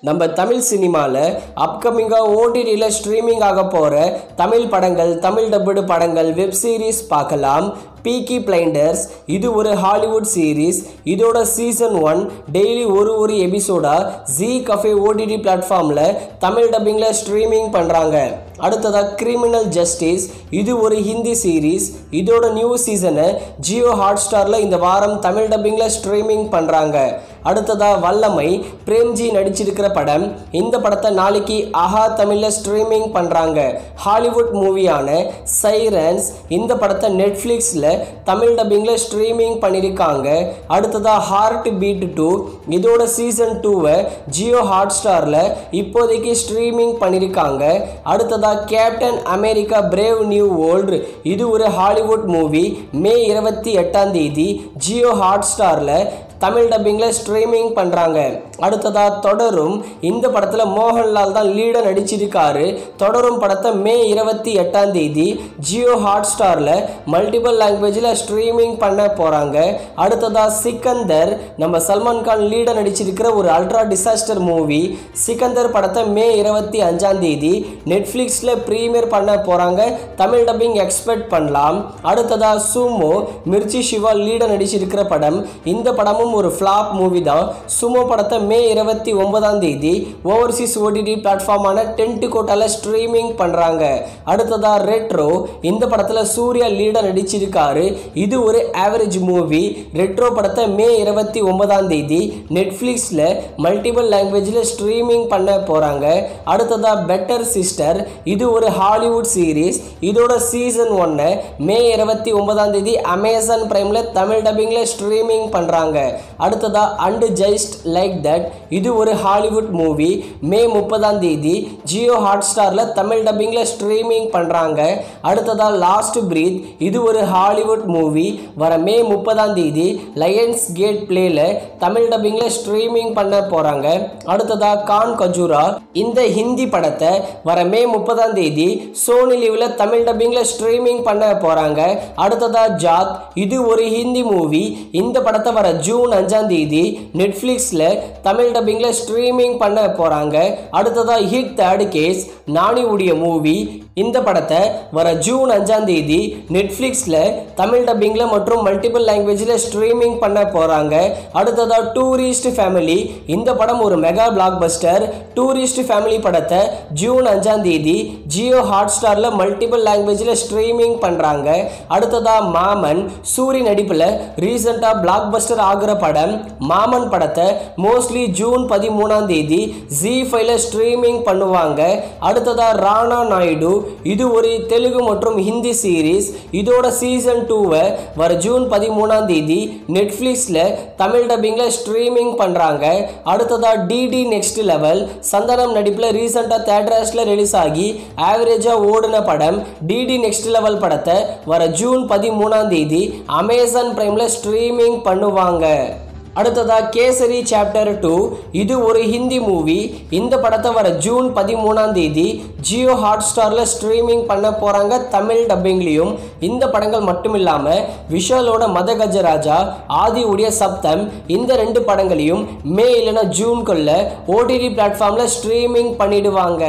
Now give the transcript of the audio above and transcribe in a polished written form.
நம்ம தமிழ் சினிமாவில் அப்கமிங்காக ஓடிடியில் ஸ்ட்ரீமிங் ஆக போகிற தமிழ் படங்கள், தமிழ் டப்புடு படங்கள், வெப் சீரிஸ் பார்க்கலாம். பீக்கி பிளைண்டர்ஸ் இது ஒரு ஹாலிவுட் சீரீஸ். இதோட சீசன் 1 டெய்லி ஒரு எபிசோடாக ஜி கஃபே ஓடிடி பிளாட்ஃபார்மில் தமிழ் டப்பிங்கில் ஸ்ட்ரீமிங் பண்ணுறாங்க. அடுத்ததாக கிரிமினல் ஜஸ்டிஸ் இது ஒரு ஹிந்தி சீரீஸ். இதோட நியூ சீசனை ஜியோ ஹாட்ஸ்டாரில் இந்த வாரம் தமிழ் டப்பிங்கில் ஸ்ட்ரீமிங் பண்ணுறாங்க. அடுத்ததாக வல்லமை பிரேம்ஜி நடிச்சிருக்கிற படம். இந்த படத்தை நாளைக்கு ஆஹா தமிழில் ஸ்ட்ரீமிங் பண்ணுறாங்க. ஹாலிவுட் மூவியான சைரன்ஸ் இந்த படத்தை நெட்ஃப்ளிக்ஸில் தமிழ் டப்பிங்கில் ஸ்ட்ரீமிங் பண்ணியிருக்காங்க. அடுத்ததாக ஹார்ட் பீட் 2 இதோட சீசன் 2வை ஜியோ ஹாட்ஸ்டாரில் இப்போதைக்கு ஸ்ட்ரீமிங் பண்ணியிருக்காங்க. அடுத்ததாக captain America brave new world இது ஒரு ஹாலிவுட் மூவி. மே 28 ஜியோ ஹாட்ஸ்டாரில் தமிழ் டப்பிங்கில் ஸ்ட்ரீமிங் பண்ணுறாங்க. அடுத்ததாக தொடரும் இந்த படத்தில் மோகன்லால் தான் லீடாக நடிச்சிருக்காரு. தொடரும் படத்தை மே 28 ஜியோ ஹாட்ஸ்டாரில் மல்டிபிள் லாங்குவேஜில் ஸ்ட்ரீமிங் பண்ண போகிறாங்க. அடுத்ததாக சிக்கந்தர் நம்ம சல்மான் கான் லீடாக நடிச்சிருக்கிற ஒரு அல்ட்ரா டிசாஸ்டர் மூவி. சிக்கந்தர் படத்தை மே 25 நெட்ஃப்ளிக்ஸில் ப்ரீமியர் பண்ண போகிறாங்க. தமிழ் டப்பிங் எக்ஸ்பெக்ட் பண்ணலாம். அடுத்ததாக சுமோ மிர்ச்சி சிவா லீடாக நடிச்சிருக்கிற படம். இந்த படமும் ஒரு ஃப்ளாப் மூவி தான். சுமோ படத்தை மே 29 ஓவர்சீஸ் ஓடிடி பிளாட்ஃபார்மான டென்ட் கோட்டால ஸ்ட்ரீமிங் பண்றாங்க. அடுத்ததா ரெட்ரோ இந்த படத்துல சூர்யா லீடா நடிச்சிருக்காரு. இது ஒரு ஆவரேஜ் மூவி. ரெட்ரோ படத்தை மே 29 நெட்ஃப்ளிக்ஸ்ல மல்டிபிள் லாங்குவேஜ்ல ஸ்ட்ரீமிங் பண்ண போறாங்க. அடுத்ததா பெட்டர் சிஸ்டர் இது ஒரு ஹாலிவுட் சீரீஸ். இதோட சீசன் 1 மே 29 அமேசான் பிரைம்ல தமிழ் டப்பிங்ல ஸ்ட்ரீமிங் பண்றாங்க. அடுத்ததா அண்ட் ஜஸ்ட் லைக் தட் இது ஒரு ஹாலிவுட் மூவி. மே 30 ஜியோ ஹாட்ஸ்டாரில் தமிழ் டப்பிங்கில் ஸ்ட்ரீமிங் பண்ணுறாங்க. அடுத்ததா லாஸ்ட் பிரீத் இது ஒரு ஹாலிவுட் மூவி. வர மே 30 லயன்ஸ் கேட் பிளேல தமிழ் டப்பிங்கில் ஸ்ட்ரீமிங் பண்ண போகிறாங்க. அடுத்ததா கான் கஜூரா இந்த ஹிந்தி படத்தை வர மே 30 சோனி லிவ்ல தமிழ் டப்பிங்கில் ஸ்ட்ரீமிங் பண்ண போகிறாங்க. அடுத்ததா ஜாத் இது ஒரு ஹிந்தி மூவி. இந்த படத்தை வர ஜூன் 5 நெட்ஃப்ளிக்ஸில் தமிழ் டப்பிங்கில் ஸ்ட்ரீமிங் பண்ண போகிறாங்க. அடுத்ததாக ஹிட் தேர்ட் கேஸ் நானி உடைய மூவி. இந்த படத்தை வர ஜூன் 5 நெட்ஃப்ளிக்ஸில் தமிழ் டப்பிங்கில் மற்றும் மல்டிபிள் லாங்குவேஜில் ஸ்ட்ரீமிங் பண்ண போகிறாங்க. அடுத்ததாக டூரிஸ்ட் ஃபேமிலி இந்த படம் ஒரு mega black Bastar. Tourist family படத்தை ஜூன் 5 ஜியோ ஹாட்ஸ்டாரில் மல்டிபிள் லாங்குவேஜில் ஸ்ட்ரீமிங் பண்ணுறாங்க. அடுத்ததாக மாமன் சூரி நடிப்பில் ரீசெண்டாக பிளாக் பஸ்டர் ஆகிற படம். மாமன் படத்தை மோஸ்ட்லி ஜூன் 13 ஜி5ல ஸ்ட்ரீமிங் பண்ணுவாங்க. அடுத்ததா ராணா நாயுடு இது ஒரு தெலுங்கு மற்றும் ஹிந்தி சீரீஸ். இதோட சீசன் 2வை வர ஜூன் 13 நெட்ஃப்ளிக்ஸ்ல தமிழ் டப்பிங்ல ஸ்ட்ரீமிங் பண்றாங்க. அடுத்ததா டிடி நெக்ஸ்ட் லெவல் சந்தனம் நடிப்புல ரீசெண்டா தியேட்டர்ஸ்ல ரிலீஸ் ஆகி ஆவரேஜா ஓடின படம். டிடி நெக்ஸ்ட் லெவல் படத்தை வர ஜூன் 13 அமேசான் பிரைம்ல ஸ்ட்ரீமிங் பண்ணுவாங்க. அடுத்ததா கேசரி சாப்டர் 2 இது ஒரு ஹிந்தி மூவி. இந்த படத்தை வர ஜூன் 13 ஜியோ ஹாட்ஸ்டாரில் ஸ்ட்ரீமிங் பண்ண போகிறாங்க தமிழ் டப்பிங்லேயும். இந்த படங்கள் மட்டும் இல்லாமல் விஷாலோட மத கஜராஜா, ஆதி உடைய சப்தம் இந்த 2 படங்களையும் மே இல்லைனா ஜூன்குள்ள ஓடிடி பிளாட்ஃபார்மில் ஸ்ட்ரீமிங் பண்ணிடுவாங்க.